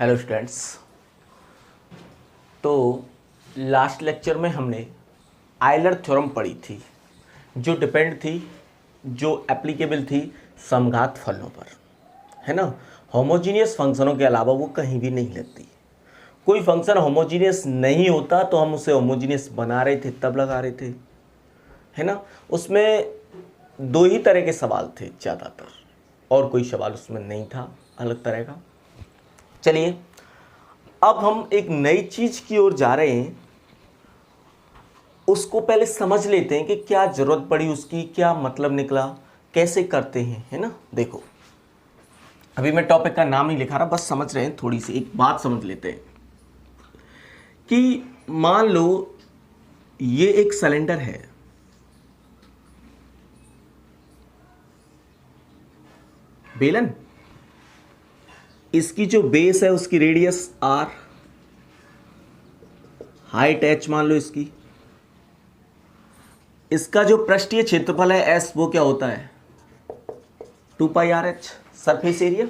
Hello students. तो last lecture में हमने आयलर थ्योरम पढ़ी थी जो डिपेंड थी, जो एप्लीकेबल थी समघात फलनों पर, है ना। होमोजीनियस फंक्शनों के अलावा वो कहीं भी नहीं लगती। कोई फंक्शन होमोजीनियस नहीं होता तो हम उसे होमोजीनियस बना रहे थे तब लगा रहे थे, है ना। उसमें दो ही तरह के सवाल थे ज़्यादातर, और कोई सवाल उसमें नहीं था अलग तरह का। चलिए अब हम एक नई चीज़ की ओर जा रहे हैं, उसको पहले समझ लेते हैं कि क्या ज़रूरत पड़ी उसकी, क्या मतलब निकला, कैसे करते हैं, है ना। देखो अभी मैं टॉपिक का नाम नहीं लिखा रहा, बस समझ रहे हैं। थोड़ी सी एक बात समझ लेते हैं कि मान लो ये एक सिलेंडर है, बेलन, इसकी जो बेस है उसकी रेडियस r, हाइट h मान लो इसकी, इसका जो पृष्ठीय क्षेत्रफल है s वो क्या होता है 2 pi r h. Surface area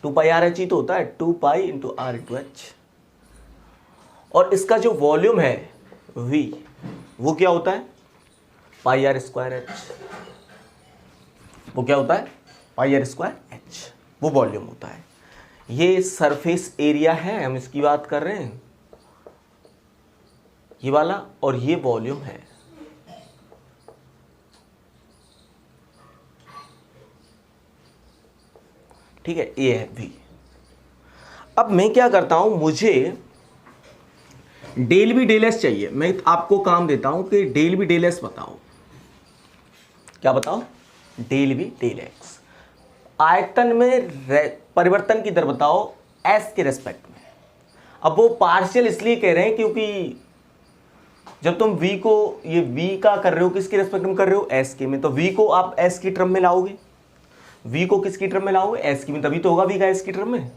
2 pi r h ही तो होता है, 2 pi into r into h. और इसका जो वॉल्यूम है v वो क्या होता है पाई आर स्क्वायर एच। वो क्या होता है पाई आर स्क्वायर एच, वो वॉल्यूम होता है। ये सरफेस एरिया है, हम इसकी बात कर रहे हैं, ये वाला, और ये वॉल्यूम है। ठीक है, ये है v। अब मैं क्या करता हूं, मुझे डेल बी डेल एस चाहिए। मैं आपको काम देता हूं कि डेल बी डेल एस बताओ। क्या बताओ? Del b del x. आयतन में परिवर्तन की दर बताओ एस के रेस्पेक्ट में। अब वो पार्शियल इसलिए कह रहे हैं क्योंकि जब तुम v को, ये v का कर रहे हो किसके रेस्पेक्ट में कर रहे हो s के में, तो v को आप s की टर्म में लाओगे। v को किसकी टर्म में लाओगे s की में, तभी तो होगा v का s की टर्म में,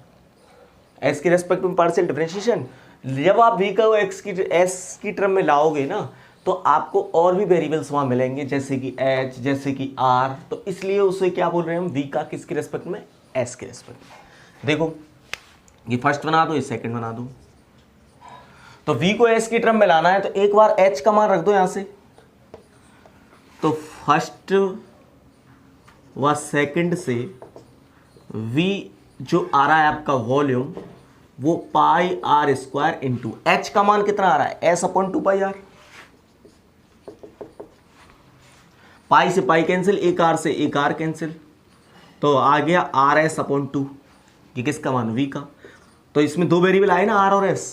s के रेस्पेक्ट में पार्शियल डिफरेंशिएशन। जब आप v को s की टर्म में लाओगे ना, तो आपको और भी वेरिएबल्स वहां मिलेंगे, जैसे कि h, जैसे कि r। तो इसलिए उसे क्या बोल रहे हैं हम, v का किसके रेस्पेक्ट में, s के रेस्पेक्ट में। देखो ये फर्स्ट बना दो, ये सेकंड बना दो। तो v को s की टर्म में लाना है तो एक बार h का मान रख दो यहां से। तो फर्स्ट व सेकंड से v जो आ रहा है आपका वॉल्यूम, वो पाई आर स्क्वायर इंटू एच का मान कितना आ रहा है s अपॉन 2 पाई आर। पाई से पाई कैंसिल, एक आर से एक आर कैंसिल, तो आ गया आर एस अपॉन 2। ये किसका मान, v का। तो इसमें दो वेरिएबल आए ना r और s,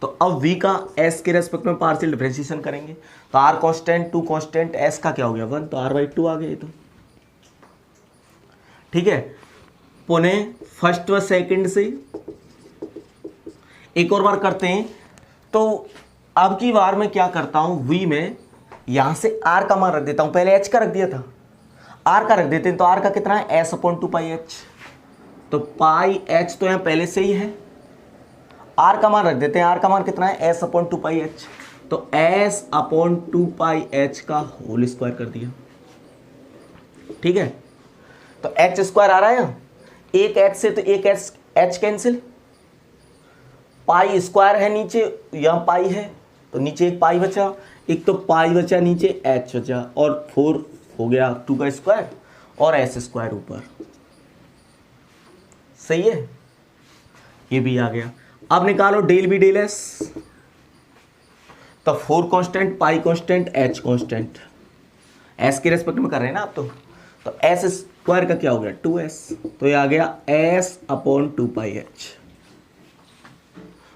तो अब v का s के रेस्पेक्ट में पार्शियल डिफरेंशिएशन करेंगे। तो r कांस्टेंट, 2 कांस्टेंट, s का क्या हो गया 1, तो r/2 आ गया। तो ठीक है, पुनः फर्स्ट व सेकंड से एक और बार करते हैं। तो अब की बार मैं क्या करता हूं, v में यहां से r का मान रख देता हूं, पहले h का रख दिया था, r का रख देते हैं। तो r का कितना है s अपॉन 2 पाई h। तो पाई h तो यहां पहले से ही है, r का मान रख देते हैं, r का मान कितना है s अपॉन 2 पाई h। तो s अपॉन 2 पाई h का होल स्क्वायर कर दिया। ठीक है, तो h स्क्वायर आ रहा है यहाँ, एक h से तो एक h कैंसिल, पाई स्क्वायर है नीचे, यहाँ पाई है तो नीचे एक पाई बचा, एक तो पाई बचा नीचे h बचा, और 4 हो गया 2 का स्क्वायर, और s स्क्वायर ऊपर। सही है, ये भी आ गया। अब निकालो डेल बी डेल एस। तो 4 constant, pi constant, h constant, s के रेस्पेक्ट में कर रहे हैं ना आप। तो s स्क्वायर का क्या हो गया 2s, तो ये आ गया s अपॉन 2 पाई h।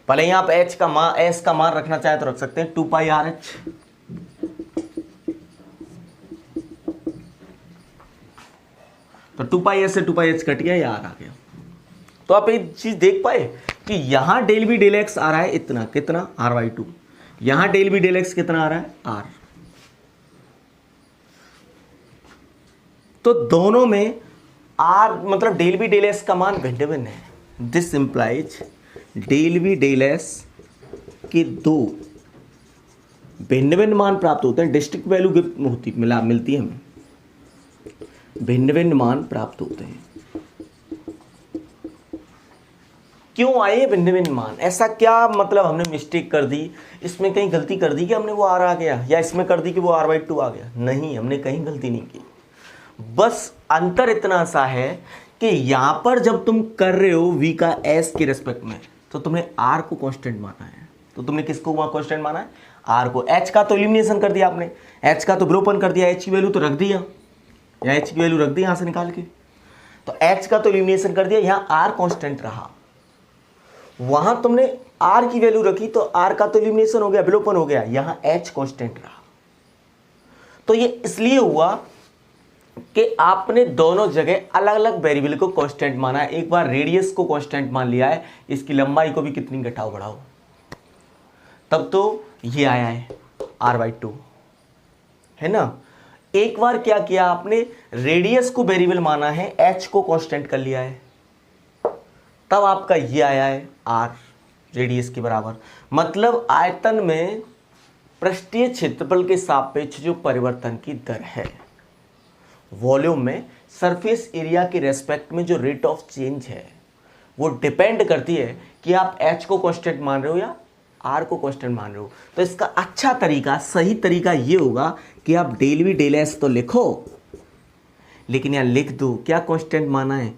भले यहां आप h का मान, s का मान रखना चाहे तो रख सकते हैं 2 पाई आर एच। तो 2 पाई s से 2 पाई h कट गया, ये r आ गया। तो आप एक चीज देख पाए कि यहां डेल बी डेल एक्स आ रहा है इतना, कितना r/2, यहां डेल बी डेल एक्स कितना आ रहा है r। तो दोनों में r मतलब डेल बी डेल एस का मान भिन्न भिन्न है। This implies del b del s के दो भिन्न भिन्न मान प्राप्त होते हैं। डिस्ट्रिक्ट वैल्यू मिलती है हमें, भिन्न भिन्न मान प्राप्त होते हैं। क्यों आए भिन्न भिन्न मान? ऐसा क्या मतलब हमने मिस्टेक कर दी, इसमें कहीं गलती कर दी कि हमने वो आर आ गया, या इसमें कर दी कि वो r/2 आ गया? नहीं, हमने कहीं गलती नहीं की। बस अंतर इतना सा है कि यहां पर जब तुम कर रहे हो v का s के रेस्पेक्ट में, तो तुमने r को कांस्टेंट माना है। तो तुमने किसको वहां कांस्टेंट माना है? r को। h का तो एलिमिनेशन कर दिया आपने, h का तो विलोपन कर दिया, h की वैल्यू तो रख दिया, यहाँ h की वैल्यू रख दी यहां से निकाल के, तो h का तो एलिमिनेशन कर दिया, यहाँ r कांस्टेंट रहा। वहां तुमने r की वैल्यू रखी तो r का तो एलिमिनेशन हो गया, विलोपन हो गया, यहाँ h कांस्टेंट रहा। तो ये इसलिए हुआ कि आपने दोनों जगह अलग अलग वेरिएबल को कांस्टेंट माना है। एक बार रेडियस को कांस्टेंट मान लिया है, इसकी लंबाई को भी कितनी घटाओ बढ़ाओ, तब तो ये आया है r/2, है ना। एक बार क्या किया आपने, रेडियस को वेरिएबल माना है, h को कांस्टेंट कर लिया है, तब आपका ये आया है r रेडियस के बराबर। मतलब आयतन में पृष्ठीय क्षेत्रफल के सापेक्ष जो परिवर्तन की दर है, वॉल्यूम में सरफेस एरिया के रेस्पेक्ट में जो रेट ऑफ चेंज है, वो डिपेंड करती है कि आप h को कांस्टेंट मान रहे हो या r को कांस्टेंट मान रहे हो। तो इसका अच्छा तरीका, सही तरीका ये होगा कि आप डेल v डेल s तो लिखो, लेकिन यहां लिख दो क्या कांस्टेंट माना है,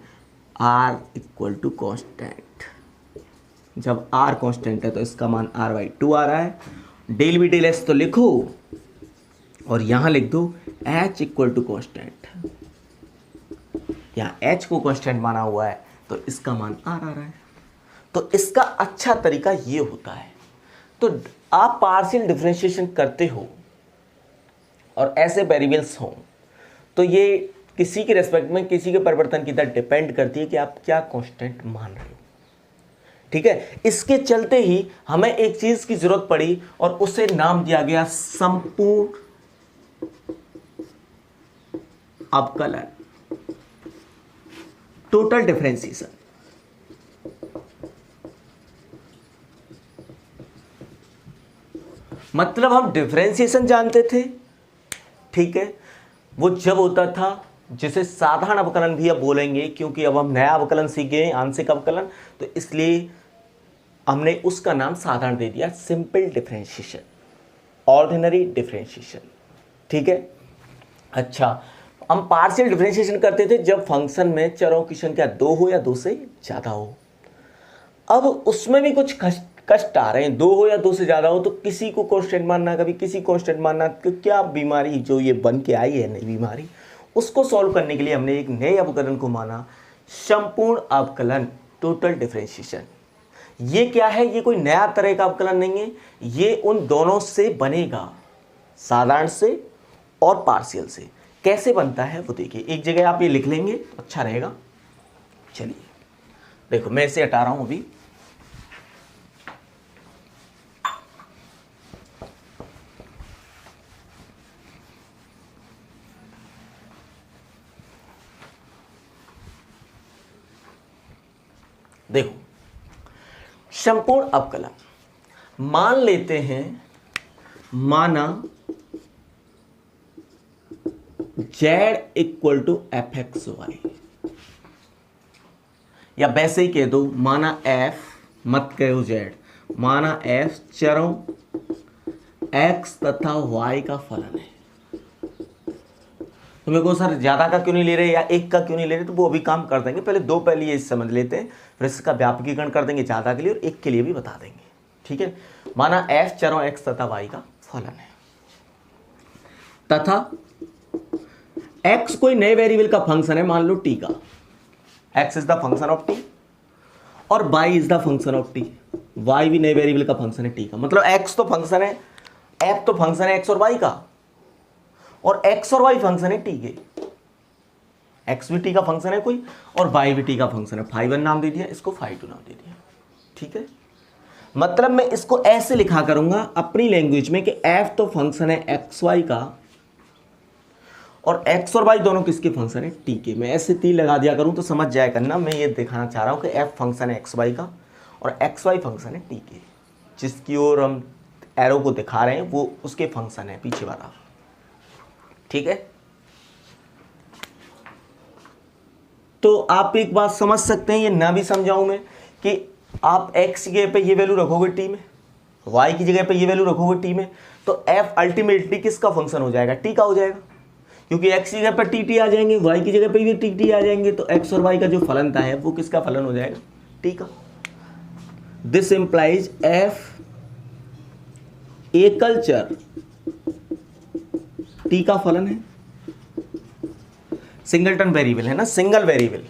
r इक्वल टू कांस्टेंट। जब r कांस्टेंट है तो इसका मान r/2 आ रहा है। डेल v डेल s तो लिखो और यहां लिख दो h इक्वल टू कांस्टेंट। यहां h को कांस्टेंट माना हुआ है तो इसका मान r आ रहा है। तो इसका अच्छा तरीका ये होता है। तो आप पार्शियल डिफरेंशिएशन करते हो और ऐसे वेरिएबल्स हों, तो ये किसी के रेस्पेक्ट में किसी के परिवर्तन की दर डिपेंड करती है कि आप क्या कांस्टेंट मान रहे हो। ठीक है, इसके चलते ही हमें एक चीज की जरूरत पड़ी और उसे नाम दिया गया संपूर्ण अवकलन, टोटल डिफरेंशिएशन। मतलब हम डिफरेंशिएशन जानते थे, ठीक है, वो जब होता था जिसे साधारण अवकलन भी अब बोलेंगे, क्योंकि अब हम नया अवकलन सीख गए, आंशिक अवकलन, तो इसलिए हमने उसका नाम साधारण दे दिया, सिंपल डिफरेंशिएशन, ऑर्डिनरी डिफरेंशिएशन। ठीक है, अच्छा, हम पार्शियल डिफरेंशिएशन करते थे जब फंक्शन में चरों की संख्या 2 हो या 2 से ज्यादा हो। अब उसमें भी कुछ कष्ट आ रहे हैं, 2 हो या 2 से ज्यादा हो तो किसी को कांस्टेंट मानना, कभी किसी कांस्टेंट मानना, तो क्या बीमारी जो ये बन के आई है नई बीमारी, उसको सॉल्व करने के लिए हमने एक नए अवकलन को माना, संपूर्ण अवकलन, टोटल डिफरेंशिएशन। ये क्या है, ये कोई नया तरह का अवकलन नहीं है, ये उन दोनों से बनेगा, साधारण से और पार्शियल से। कैसे बनता है वो देखिए, एक जगह आप ये लिख लेंगे तो अच्छा रहेगा। चलिए देखो, मैं इसे हटा रहा हूं अभी। देखो, संपूर्ण अवकलन मान लेते हैं, माना z इक्वल टू fxy, या वैसे ही कह दो, माना f, मत कहो z, माना f चरों x तथा y का फलन है। तो मेरे को सर ज्यादा का क्यों नहीं ले रहे या एक का क्यों नहीं ले रहे, तो वो अभी काम कर देंगे, पहले दो पहले ये समझ लेते हैं, फिर इसका व्यापकीकरण कर देंगे ज्यादा के लिए और एक के लिए भी बता देंगे। ठीक है, माना f चरों x तथा y का फलन है, तथा x कोई नए वेरिएबल का फंक्शन है, मान लो t का, x is the function of t और y is the function of t, y भी नए वेरिएबल का फंक्शन है t का। मतलब x तो फंक्शन है, f तो फंक्शन है x और y का, और x और y फंक्शन है t के, x भी t का फंक्शन है कोई और y भी t का फंक्शन है। phi 1 नाम दे दिया, इसको phi 2 नाम दे दिया। ठीक है, मतलब मैं इसको ऐसे लिखा करूंगा अपनी लैंग्वेज में कि f तो फंक्शन है xy का और x और y दोनों किसके फंक्शन है, t के। मैं ऐसे तीर लगा दिया करूं तो समझ जाया करना, मैं ये दिखाना चाह रहा हूं कि f फंक्शन है xy का और xy फंक्शन है t के। जिसकी ओर हम एरो को दिखा रहे हैं वो उसके फंक्शन है पीछे वाला। ठीक है, तो आप एक बात समझ सकते हैं, ये ना भी समझाऊं मैं, कि आप x की जगह पे ये वैल्यू रखोगे t में, y की जगह पे ये वैल्यू रखोगे t में, तो f अल्टीमेटली किसका फंक्शन हो जाएगा? t का हो जाएगा, क्योंकि x की जगह पे टी आ जाएंगे, y की जगह पे भी टी आ जाएंगे, तो x और y का जो फलन था है वो किसका फलन हो जाएगा? t का। दिस इंप्लाइज f एकल चर t का फलन है। सिंगलटन वेरिएबल है ना, single variable.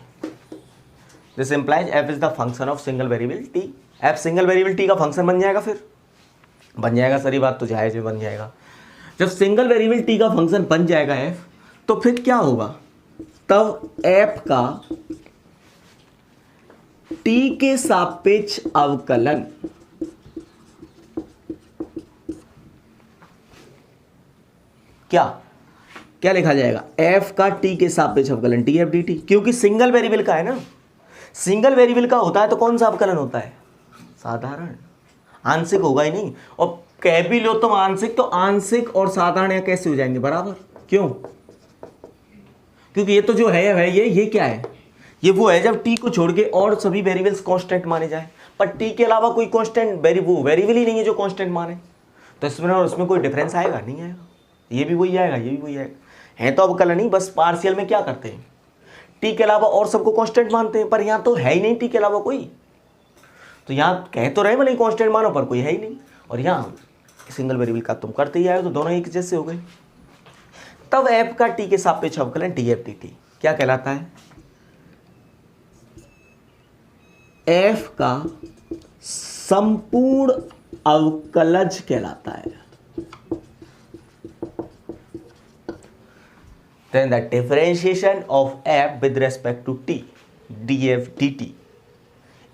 This implies f is the function of single variable t। f single variable t का फंक्शन बन जाएगा, फिर बन जाएगा, सारी बात तो जायज में बन जाएगा। जब सिंगल वेरिएबल t का फंक्शन बन जाएगा f, तो फिर क्या होगा? तब f का t के सापेक्ष अवकलन क्या लिखा जाएगा? f का t के सापेक्ष अवकलन df dt, क्योंकि सिंगल वेरिएबल का है ना। सिंगल वेरिएबल का होता है तो कौन सा अवकलन होता है? साधारण, आंशिक होगा ही नहीं। और कह भी लो तुम आंशिक, तो आंशिक और साधारण यहाँ कैसे हो जाएंगे? बराबर। क्यों? क्योंकि ये तो जो है ये क्या है? ये वो है जब t को छोड़ के और सभी वेरिएबल्स कांस्टेंट माने जाए, पर t के अलावा कोई कांस्टेंट वेरिएबल ही नहीं है जो कांस्टेंट माने, तो इसमें और उसमें कोई डिफरेंस आएगा? नहीं आएगा। ये भी वही आएगा, ये भी वही आएगा। है तो अवकलन ही, बस पार्शियल में क्या करते हैं? t के अलावा और सबको कांस्टेंट मानते हैं, पर यहाँ तो है ही नहीं t के अलावा कोई। तो यहाँ कह तो रहे भले कांस्टेंट मानो, पर कोई है ही नहीं। और यहाँ सिंगल वेरिएबल का तुम करते ही आए, तो दोनों एक जैसे हो गए। तब f का t के सापेक्ष अवकलन df dt क्या कहलाता है? f का संपूर्ण अवकलज कहलाता है। Then the differentiation of f with respect to t df dt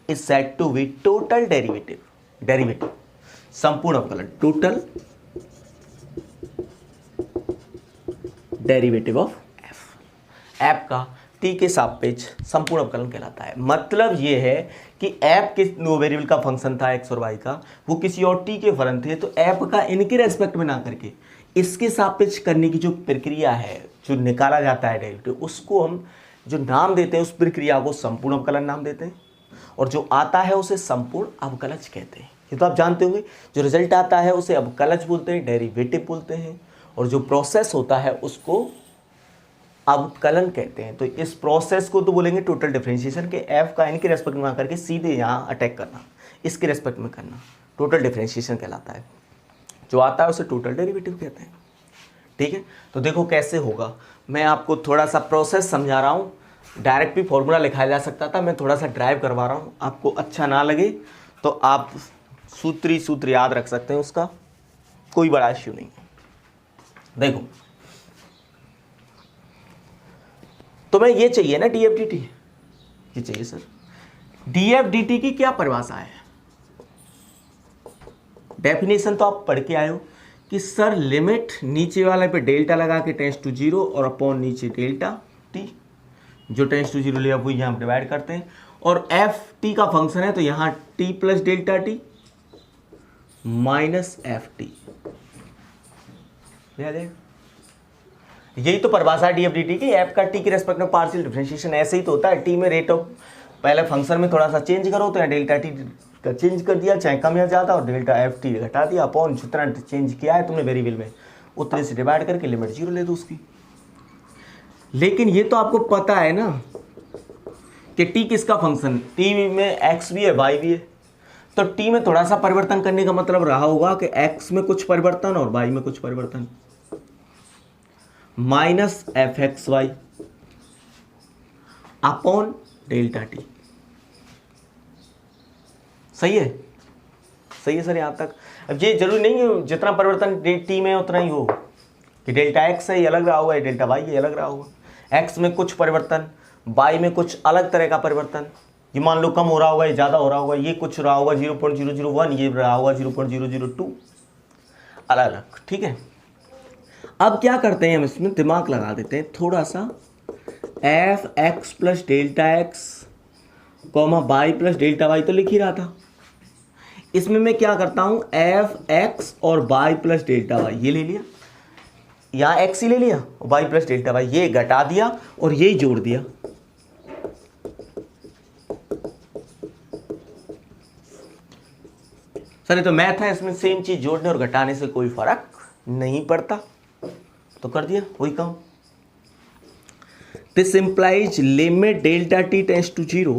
is said to be total derivative संपूर्ण अवकलन, total derivative of f का t के सापेक्ष संपूर्ण अवकलन कहलाता है। मतलब ये है कि f किस नो वेरिएबल का फंक्शन था x और y का, वो किसी और t के फलन थे, तो f का इनके रेस्पेक्ट में ना करके इसके सापेक्ष करने की जो प्रक्रिया है, जो निकाला जाता है डेरिवेटिव, उसको हम जो नाम देते हैं, उस प्रक्रिया को संपूर्ण अवकलन नाम देते हैं, और जो आता है उसे संपूर्ण अवकलज कहते हैं। ये तो आप जानते होंगे, जो रिजल्ट आता है उसे अवकलज बोलते हैं, डेरिवेटिव बोलते हैं, और जो प्रोसेस होता है उसको अवकलन कहते हैं। तो इस प्रोसेस को तो बोलेंगे टोटल डिफरेंशिएशन के f का इनके रेस्पेक्ट में आकर के सीधे यहाँ अटैक करना, इसके रेस्पेक्ट में करना, टोटल डिफरेंशिएशन कहलाता है। जो आता है उसे टोटल डेरिवेटिव कहते हैं। ठीक है, तो देखो कैसे होगा। मैं आपको थोड़ा सा प्रोसेस समझा रहा हूँ, डायरेक्ट भी फॉर्मूला लिखाया जा सकता था, मैं थोड़ा सा ड्राइव करवा रहा हूँ। आपको अच्छा ना लगे तो आप सूत्र याद रख सकते हैं, उसका कोई बड़ा इश्यू नहीं है। देखो तुम्हें ये चाहिए ना df dt, ये चाहिए सर। df dt की क्या परिभाषा है? डेफिनेशन तो आप पढ़ के आए हो कि सर लिमिट नीचे वाले पे डेल्टा लगा के टेंस टू 0 और अपॉन नीचे डेल्टा t, जो टेंस टू 0 लिया वो यहाँ डिवाइड करते हैं, और एफ टी का फंक्शन है तो यहाँ t plus delta T minus F T. यही तो परिभाषा है डीएफ डी की। एफ का टी के रेस्पेक्ट में पार्शियल डिफरेंशिएशन ऐसे ही तो होता है। टी में रेट ऑफ, पहले फंक्शन में थोड़ा सा चेंज करो तो यहाँ डेल्टा टी का चेंज कर दिया, चाहे कम या ज़्यादा, और डेल्टा एफ टी घटा दिया, अपॉन जितना चेंज किया है तुमने वेरिएबल में उतने से डिवाइड करके लिमिट 0 ले दो उसकी। लेकिन ये तो आपको पता है ना कि टी किसका फंक्शन, टी में एक्स भी है वाई भी है, तो टी में थोड़ा सा परिवर्तन करने का मतलब रहा होगा कि एक्स में कुछ परिवर्तन और वाई में कुछ परिवर्तन, minus F x Y upon delta t. सही है, सही है सर यहाँ तक। अब ये जरूरी नहीं है जितना परिवर्तन टी में उतना ही हो, कि डेल्टा एक्स है ये अलग रहा होगा, डेल्टा वाई ये अलग रहा होगा। एक्स में कुछ परिवर्तन, वाई में कुछ अलग तरह का परिवर्तन, ये मान लो कम हो रहा होगा, ये ज़्यादा हो रहा होगा, ये कुछ रहा होगा 0.001, ये रहा होगा 0.002, अलग अलग। ठीक है, अब क्या करते हैं हम इसमें दिमाग लगा देते हैं थोड़ा सा। F x plus delta x comma y plus delta y तो लिख ही रहा था, इसमें मैं क्या करता हूं, एफ एक्स और वाई प्लस डेल्टा वाई ये ले लिया, यहाँ एक्स ही ले लिया, वाई प्लस डेल्टा वाई ये घटा दिया और ये जोड़ दिया। सर ये तो मैथ है, इसमें सेम चीज जोड़ने और घटाने से कोई फर्क नहीं पड़ता, तो कर दिया वही काम। This implies limit delta T tends to 0,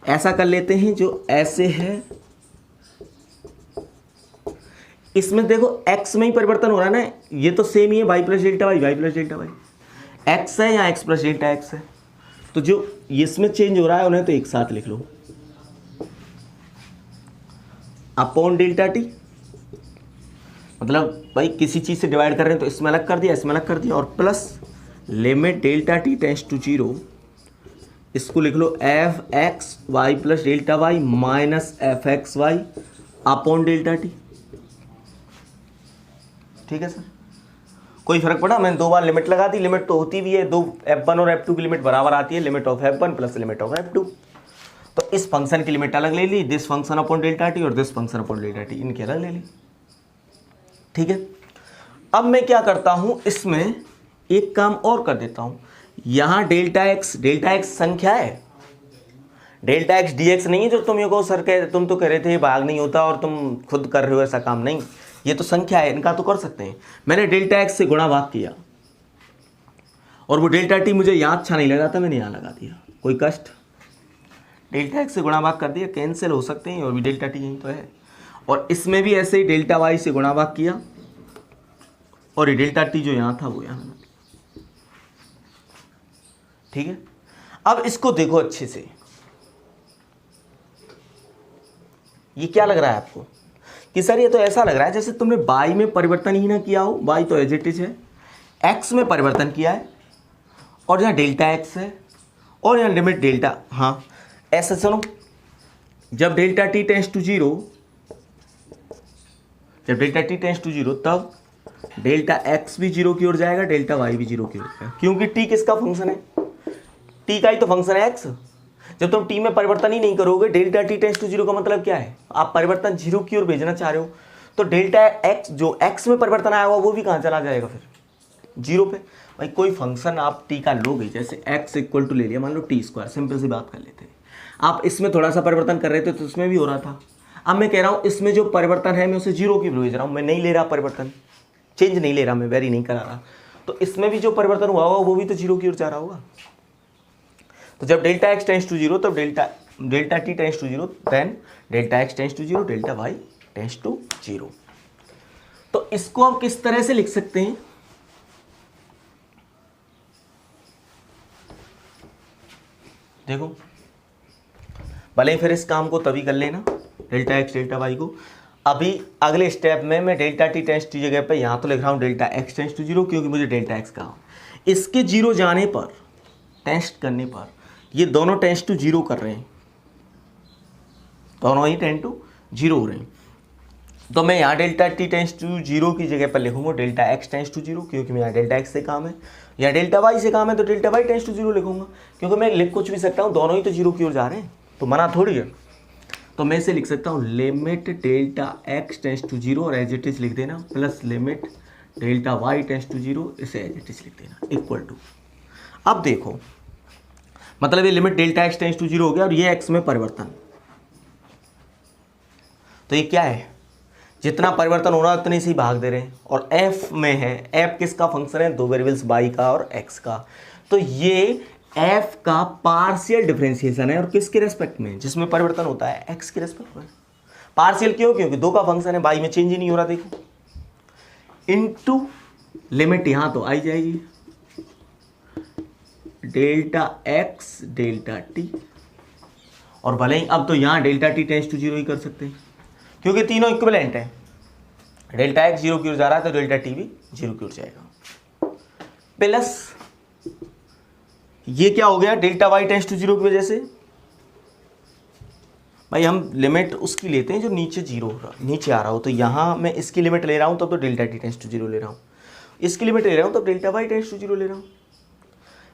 ऐसा कर लेते हैं जो ऐसे है। इसमें देखो x में ही परिवर्तन हो रहा है ना, ये तो सेम ही है, y plus delta y, y plus delta y, x है या x प्लस डेल्टा x है, तो जो इसमें चेंज हो रहा है उन्हें तो एक साथ लिख लो, अपॉन डेल्टा टी, मतलब भाई किसी चीज से डिवाइड कर रहे हैं तो इसमें अलग कर दिया, इसमें अलग कर दिया, और plus limit delta T tends to 0, इसको लिख लो F x Y plus delta Y minus F x Y upon delta T. ठीक है सर, कोई फर्क पड़ा? मैंने 2 बार लिमिट लगा दी, लिमिट तो होती भी है, दो f1 और f2 की लिमिट बराबर आती है, limit of f1 plus limit of f2। तो इस फंक्शन की लिमिट अलग ले ली, this function upon delta T, और this function upon delta T, इनकी अलग ले ली। ठीक है, अब मैं क्या करता हूं, इसमें एक काम और कर देता हूं, यहां डेल्टा एक्स संख्या है, डेल्टा एक्स dx नहीं है जो तुम ये को सर तुम तो कह रहे थे भाग नहीं होता और तुम खुद कर रहे हो, ऐसा काम नहीं, ये तो संख्या है, इनका तो कर सकते हैं। मैंने डेल्टा एक्स से गुणा भाग किया और वो डेल्टा टी मुझे यहाँ अच्छा नहीं लगा था, मैंने यहाँ लगा दिया, कोई कष्ट, डेल्टा एक्स से गुणा भाग कर दिया, कैंसिल हो सकते हैं, और भी डेल्टा टी यहीं तो है, और इसमें भी ऐसे ही डेल्टा वाई से गुणा भाग किया और ये डेल्टा टी जो यहाँ था वो यहाँ। ठीक है, अब इसको देखो अच्छे से, ये क्या लग रहा है आपको कि सर ये तो ऐसा लग रहा है जैसे तुमने y में परिवर्तन ही ना किया हो, y तो एज इट इज है, x में परिवर्तन किया है और यहाँ डेल्टा x है और यहाँ लिमिट डेल्टा, हाँ ऐसे सुनो, जब डेल्टा t टेंड्स टू 0, जब डेल्टा t टेंड्स टू 0 तब डेल्टा x भी 0 की ओर जाएगा, डेल्टा y भी 0 की ओर जाएगा, क्योंकि t किसका फंक्शन है, t का ही तो फंक्शन है x। जब तुम t में परिवर्तन ही नहीं करोगे, डेल्टा t टेंड्स टू 0 का मतलब क्या है, आप परिवर्तन 0 की ओर भेजना चाह रहे हो, तो डेल्टा x जो x में परिवर्तन आया हुआ वो भी कहाँ चला जाएगा फिर, 0 पे। भाई कोई फंक्शन आप t का लोगे, जैसे x इक्वल टू ले लिया, मान लो t², सिंपल सी बात कर लेते हैं, आप इसमें थोड़ा सा परिवर्तन कर रहे थे तो उसमें भी हो रहा था, अब मैं कह रहा हूँ इसमें जो परिवर्तन है मैं उसे 0 की ओर भेज रहा हूँ, मैं नहीं ले रहा परिवर्तन, चेंज नहीं ले रहा, मैं वेरी नहीं करा रहा, तो इसमें भी जो परिवर्तन हुआ होगा वो भी तो 0 की ओर जा रहा होगा। तो जब डेल्टा एक्स टेंड्स टू 0 तब delta T tends to 0, then delta x tends to 0, delta y tends to 0। तो इसको आप किस तरह से लिख सकते हैं, देखो भले ही फिर इस काम को तभी कर लेना, डेल्टा एक्स डेल्टा वाई को। अभी अगले स्टेप में मैं डेल्टा टी टेंड्स टू जगह पे यहाँ तो लिख रहा हूँ डेल्टा एक्स टेंड्स टू 0, क्योंकि मुझे डेल्टा एक्स कहा, इसके 0 जाने पर, टेस्ट करने पर ये दोनों टेंड्स टू 0 कर रहे हैं, दोनों ही टेंड टू 0 हो रहे हैं, तो मैं यहाँ डेल्टा टी टेंड्स टू 0 की जगह पर लिखूंगा डेल्टा एक्स टेंड्स टू 0, क्योंकि मेरा डेल्टा एक्स से काम है, या डेल्टा वाई से काम है तो डेल्टा वाई टेंड्स टू 0 लिखूंगा, क्योंकि मैं लिख कुछ भी सकता हूँ, दोनों ही तो 0 की ओर जा रहे हैं, तो मना थोड़ी है। तो मैं इसे लिख सकता हूँ limit delta x tends to 0 और एज इट इज लिख देना, plus limit delta y tends to 0, इसे एज इट इज लिख देना, इक्वल टू। अब देखो मतलब ये limit delta x tends to 0 हो गया और ये x में परिवर्तन, तो ये क्या है, जितना परिवर्तन हो रहा है उतने से ही भाग दे रहे हैं, और f में है, f किसका फंक्शन है, दो वेरिएबल्स y का और x का, तो ये f का पार्शियल डिफरेंशिएशन है, और किसके रेस्पेक्ट में, जिसमें परिवर्तन होता है x के रेस्पेक्ट में। पार्शियल क्यों, क्योंकि 2 का फंक्शन है, y में चेंज ही नहीं हो रहा, देखो इनटू लिमिट यहाँ तो आई जाएगी डेल्टा एक्स डेल्टा टी, और भले ही अब तो यहाँ डेल्टा टी टेंड्स टू 0 ही कर सकते हैं, क्योंकि तीनों इक्विवेलेंट है, डेल्टा एक्स 0 की ओर जा रहा है तो डेल्टा टी भी 0 की ओर जाएगा, प्लस ये क्या हो गया, डेल्टा वाई टेंड्स टू 0 की वजह से, भाई हम लिमिट उसकी लेते हैं जो नीचे 0 हो रहा, नीचे आ रहा हो, तो यहाँ मैं इसकी लिमिट ले रहा हूँ तब तो डेल्टा टी टेंड्स टू 0 ले रहा हूँ, इसकी लिमिट ले रहा हूँ तब डेल्टा वाई टेंड्स टू 0 ले रहा हूँ।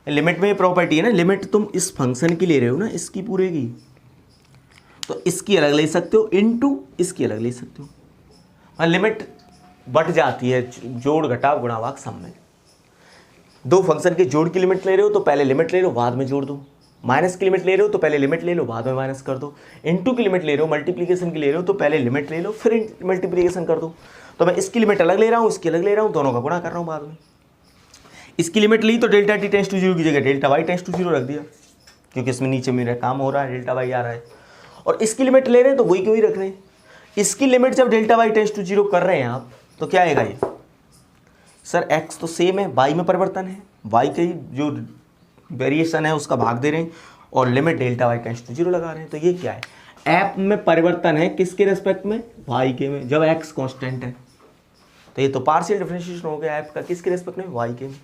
लिमिट में ये प्रॉपर्टी है ना, लिमिट तुम इस फंक्शन की ले रहे हो ना, इसकी पूरे की, तो इसकी अलग ले सकते हो, इनटू इसकी अलग ले सकते हो, और लिमिट बढ़ जाती है, जोड़ घटाव गुणा भाग सम में, 2 फंक्शन के जोड़ की लिमिट ले रहे हो तो पहले लिमिट ले लो बाद में जोड़ दो, माइनस की लिमिट ले रहे हो तो पहले लिमिट ले लो, बाद में माइनस कर दो। इनटू की लिमिट ले रहे हो, मल्टीप्लिकेशन की ले रहे हो तो पहले लिमिट ले लो, फिर मल्टीप्लिकेशन कर दो। तो मैं इसकी लिमिट अलग ले रहा हूँ, इसकी अलग ले रहा हूँ, दोनों का गुणा कर रहा हूँ बाद में। इसकी लिमिट ली तो delta t tends to zero की जगह delta y tends to zero रख दिया, क्योंकि इसमें नीचे मेरा काम हो रहा है, डेल्टा वाई आ रहा है। और इसकी लिमिट ले रहे हैं तो वही क्यों ही रख रहे हैं। इसकी लिमिट जब delta y tends to zero कर रहे हैं आप, तो क्या आएगा ये, सर एक्स तो सेम है, वाई में परिवर्तन है, वाई के जो वेरिएशन है उसका भाग दे रहे हैं, और limit delta y tends to zero लगा रहे हैं। तो ये क्या है, एफ में परिवर्तन है किसके रेस्पेक्ट में, वाई के में, जब एक्स कांस्टेंट है। तो ये तो पार्शियल डिफरेंशिएशन हो गया एफ का किसके रेस्पेक्ट में, वाई के में,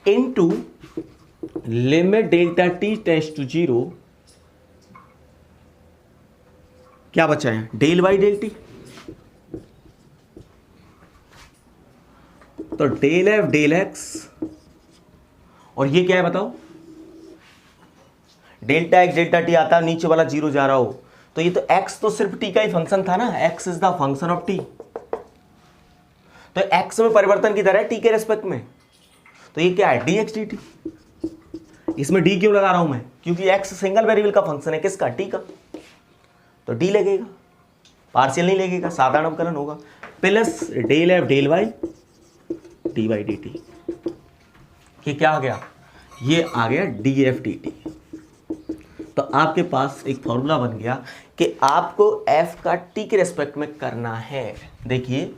into limit delta t tends to zero, क्या बचा है, डेल वाई डेल टी। तो डेल एफ डेल एक्स, और ये क्या है बताओ, डेल्टा एक्स डेल्टा टी आता है, नीचे वाला जीरो जा रहा हो, तो ये तो एक्स तो सिर्फ टी का ही फंक्शन था ना, x is the function of T. तो एक्स में परिवर्तन की दर है टी के रेस्पेक्ट में, तो ये क्या है, डी एक्स डी टी। इसमें डी क्यों लगा रहा हूं मैं, क्योंकि एक्स सिंगल वेरिएबल का फंक्शन है, किसका, टी का, तो डी लगेगा, पार्शियल नहीं लगेगा, साधारण अवकलन होगा, plus del F del y d Y D t. ये क्या आ गया, ये आ गया डी एफ डी टी। तो आपके पास एक फॉर्मूला बन गया कि आपको एफ का टी के रेस्पेक्ट में करना है। देखिए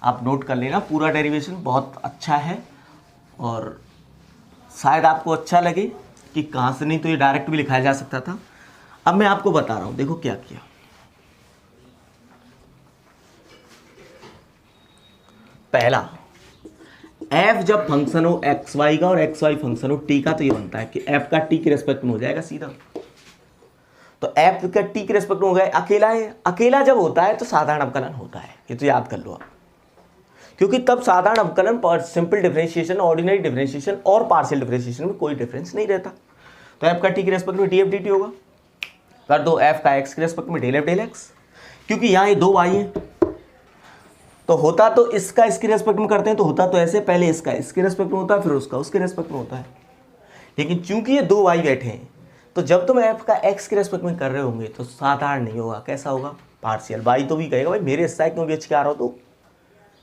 आप नोट कर लेना, पूरा डेरिवेशन बहुत अच्छा है, और शायद आपको अच्छा लगे कि कहाँ से, नहीं तो ये डायरेक्ट भी लिखाया जा सकता था। अब मैं आपको बता रहा हूं, देखो क्या किया। पहला, एफ जब फंक्शन हो एक्स वाई का और एक्स वाई फंक्शन हो टी का, तो ये बनता है कि एफ का टी के रेस्पेक्ट में हो जाएगा सीधा। तो एफ का टी के रेस्पेक्ट में हो गया, अकेला है, अकेला जब होता है तो साधारण अवकलन होता है, ये तो याद कर लो आप, क्योंकि तब साधारण अवकलन पर सिंपल डिफरेंशिएशन, ऑर्डिनरी डिफरेंशिएशन और पार्शियल डिफरेंशिएशन में कोई डिफरेंस नहीं रहता। तो एफ का टी के रेस्पेक्ट में डी एफ डी टी होगा, कर दो एफ का एक्स के रेस्पेक्ट में डेल एफ डेल एक्स, क्योंकि यहाँ ये दो वाई है, तो होता तो इसका इसके रेस्पेक्ट में करते हैं, तो होता तो ऐसे, पहले इसका इसके रेस्पेक्ट में होता है, फिर उसका उसके रेस्पेक्ट में होता है। लेकिन चूंकि ये दो वाई बैठे हैं, तो जब तुम एफ का एक्स के रेस्पेक्ट में कर रहे होंगे तो साधारण नहीं होगा, कैसा होगा, पार्शियल। वाई तो भी कहेगा भाई मेरे हिस्सा क्यों बेच के आ रहा हो, तो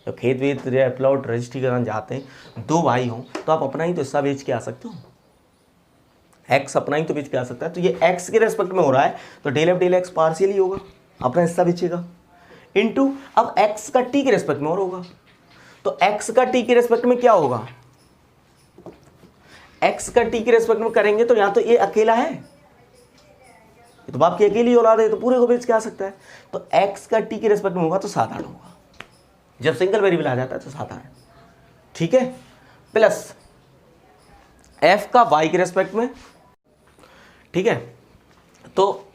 जब खेत वेत प्लॉट रजिस्ट्री कराने जाते हैं, दो भाई हों तो आप अपना ही तो हिस्सा बेच के आ सकते हो, एक्स अपना ही तो बेच के आ सकता है। तो ये एक्स के रेस्पेक्ट में हो रहा है, तो del F del X partial ही होगा, अपना हिस्सा बेचेगा, इनटू अब एक्स का टी के रेस्पेक्ट में और होगा, तो एक्स का टी के रेस्पेक्ट में क्या होगा, एक्स का टी के रेस्पेक्ट में करेंगे तो यहां तो ये अकेला है, तो बाप की अकेली औलाद है, तो पूरे को बेच के आ सकता है। तो एक्स का टी के रेस्पेक्ट में होगा तो साधारण होगा, जब सिंगल वेरिएबल आ जाता है तो साधारण, ठीक है, प्लस एफ का वाई के रेस्पेक्ट में, ठीक है, तो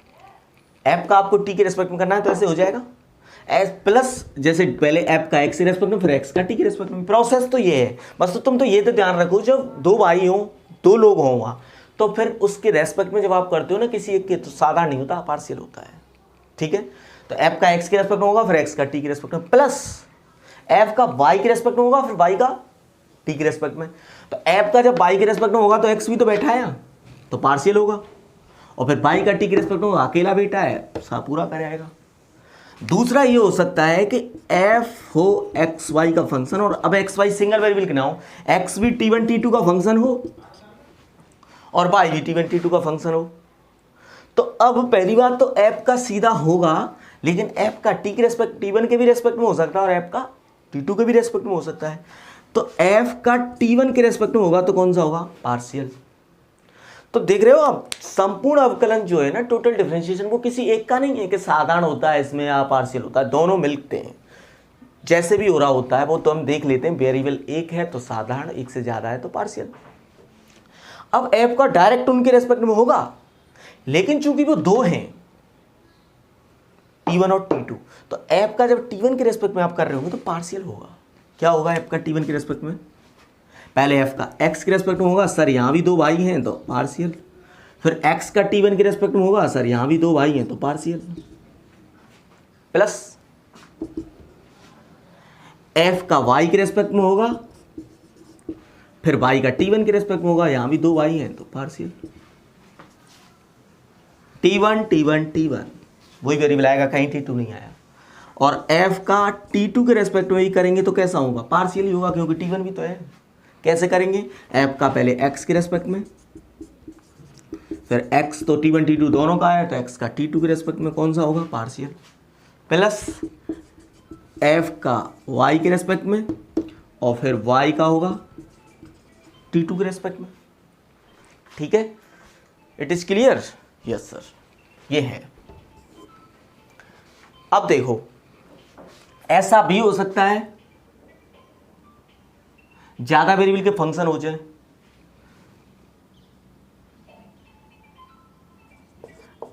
एफ का आपको टी के रेस्पेक्ट में करना है, तो ऐसे हो जाएगा एस प्लस, जैसे पहले एफ का एक्स के रेस्पेक्ट में, फिर एक्स का टी के रेस्पेक्ट में। प्रोसेस तो ये है बस, तो तुम तो ये तो ध्यान रखो, जब दो भाई हो, दो लोग हों वहाँ, तो फिर उसके रेस्पेक्ट में जब आप करते हो ना किसी एक के, तो साधारण नहीं होता, पार्शियल होता है, ठीक है। तो एफ का एक्स के रेस्पेक्ट में होगा, फिर एक्स का टी के रेस्पेक्ट में, प्लस एफ का वाई के रेस्पेक्ट में होगा, फिर वाई का टी के रेस्पेक्ट में। तो एफ का जब वाई के रेस्पेक्ट में होगा तो एक्स भी तो बैठा है, तो पार्शियल होगा, और फिर वाई का टी के रेस्पेक्ट में अकेला बेटा है, पूरा कर आएगा। दूसरा ये हो सकता है कि एफ हो एक्स वाई का फंक्शन, और अब एक्स वाई सिंगल वेरिएबल के ना हो, एक्स भी टी वन टी टू का फंक्शन हो और वाई भी टी वन टी टू का फंक्शन हो। तो अब पहली बात तो एफ का सीधा होगा, लेकिन एफ का टी के रेस्पेक्ट, टी वन के भी रेस्पेक्ट में हो सकता है और एफ का टी टू के भी रेस्पेक्ट में हो सकता है। तो एफ का टी वन के रेस्पेक्ट में होगा तो कौन सा होगा, पार्शियल। तो देख रहे हो आप, संपूर्ण अवकलन जो है ना, टोटल डिफरेंशिएशन, वो किसी एक का नहीं है कि साधारण होता है इसमें या पार्शियल होता है, दोनों मिलते हैं, जैसे भी हो रहा होता है वो तो हम देख लेते हैं। वेरिएबल एक है तो साधारण, एक से ज़्यादा है तो पार्शियल। अब एफ का डायरेक्ट उनके रेस्पेक्ट में होगा, लेकिन चूंकि वो दो हैं, T1 और T2, तो एफ का जब T1 के रेस्पेक्ट में आप कर रहे होंगे तो पार्शियल होगा। क्या होगा एफ का T1 के रेस्पेक्ट में, पहले एफ का एक्स के रेस्पेक्ट में होगा, सर यहाँ भी दो भाई हैं तो पार्शियल, फिर एक्स का T1 के रेस्पेक्ट में होगा, सर यहाँ भी दो भाई हैं तो पार्शियल, प्लस एफ का वाई के रेस्पेक्ट में होगा, फिर y का t1 के रेस्पेक्ट में होगा, यहाँ भी 2 y हैं तो पार्शियल t1 t1 t1 वही वेरिएबल आएगा, कहीं t2 नहीं आया। और f का t2 के रेस्पेक्ट में ही करेंगे तो कैसा होगा, पार्शियल ही होगा क्योंकि t1 भी तो है। कैसे करेंगे, f का पहले x के रेस्पेक्ट में, फिर x तो t1 t2 दोनों का है तो x का t2 के रेस्पेक्ट में कौन सा होगा, पार्शियल, प्लस f का y के रेस्पेक्ट में और फिर y का होगा t2 के रेस्पेक्ट में। ठीक है, it is clear, yes sir, ये है। अब देखो ऐसा भी हो सकता है ज्यादा वेरिएबल के फंक्शन हो जाए,